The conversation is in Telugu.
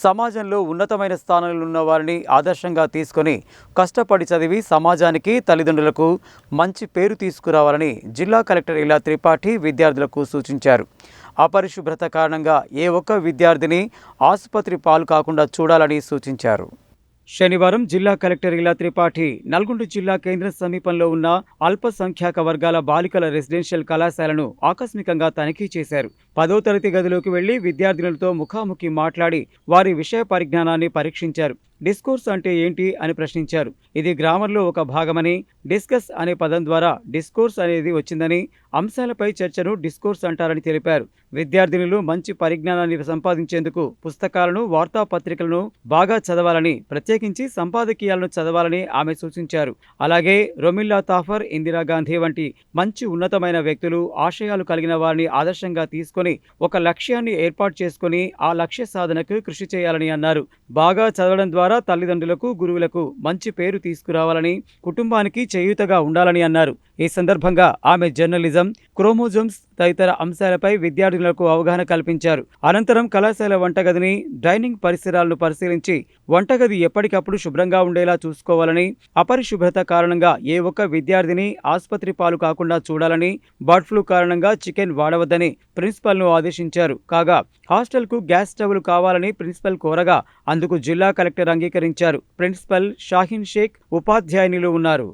సమాజంలో ఉన్నతమైన స్థానంలో ఉన్న వారిని ఆదర్శంగా తీసుకొని కష్టపడి చదివి సమాజానికి తల్లిదండ్రులకు మంచి పేరు తీసుకురావాలని జిల్లా కలెక్టర్ ఇలా త్రిపాఠి విద్యార్థులకు సూచించారు. అపరిశుభ్రత కారణంగా ఏ ఒక్క విద్యార్థిని ఆసుపత్రి పాలు కాకుండా చూడాలని సూచించారు. శనివారం జిల్లా కలెక్టర్ ఇలా త్రిపాఠి నల్గొండ జిల్లా కేంద్రం సమీపంలో ఉన్న అల్పసంఖ్యాక వర్గాల బాలికల రెసిడెన్షియల్ కళాశాలను ఆకస్మికంగా తనిఖీ చేశారు. 10వ తరగతి గదిలోకి వెళ్లి విద్యార్థినులతో ముఖాముఖి మాట్లాడి వారి విషయ పరిజ్ఞానాన్ని పరీక్షించారు. డిస్కోర్స్ అంటే ఏంటి అని ప్రశ్నించారు. ఇది గ్రామర్లో ఒక భాగమని, డిస్కస్ అనే పదం ద్వారా డిస్కోర్స్ అనేది వచ్చిందని, అంశాలపై చర్చను డిస్కోర్స్ అంటారని తెలిపారు. విద్యార్థినులు మంచి పరిజ్ఞానాన్ని సంపాదించేందుకు పుస్తకాలను, వార్తాపత్రికలను బాగా చదవాలని, ప్రత్యేకించి సంపాదకీయాలను చదవాలని ఆమె సూచించారు. అలాగే రొమిల్లా తాఫర్, ఇందిరాగాంధీ వంటి మంచి ఉన్నతమైన వ్యక్తులు, ఆశయాలు కలిగిన వారిని ఆదర్శంగా తీసుకొని ఒక లక్ష్యాన్ని ఏర్పాటు చేసుకొని ఆ లక్ష్య సాధనకు కృషి చేయాలని అన్నారు. బాగా చదవడం ద్వారా తల్లిదండ్రులకు, గురువులకు మంచి పేరు తీసుకురావాలని, కుటుంబానికి చేయూతగా ఉండాలని అన్నారు. ఈ సందర్భంగా ఆమె జర్నలిజం, క్రోమోజోమ్స్ తదితర అంశాలపై విద్యార్థులకు అవగాహన కల్పించారు. అనంతరం కళాశాల వంటగదిని, డైనింగ్ పరిసరాలను పరిశీలించి వంటగది ఎప్పటికప్పుడు శుభ్రంగా ఉండేలా చూసుకోవాలని, అపరిశుభ్రత కారణంగా ఏ ఒక్క విద్యార్థిని ఆసుపత్రి పాలు కాకుండా చూడాలని, బర్డ్ ఫ్లూ కారణంగా చికెన్ వాడవద్దని ప్రిన్సిపల్ను ఆదేశించారు. కాగా హాస్టల్కు గ్యాస్ స్టవ్లు కావాలని ప్రిన్సిపల్ కోరగా అందుకు జిల్లా కలెక్టర్ అంగీకరించారు. ప్రిన్సిపల్ షాహీన్ షేక్, ఉపాధ్యాయునిలు ఉన్నారు.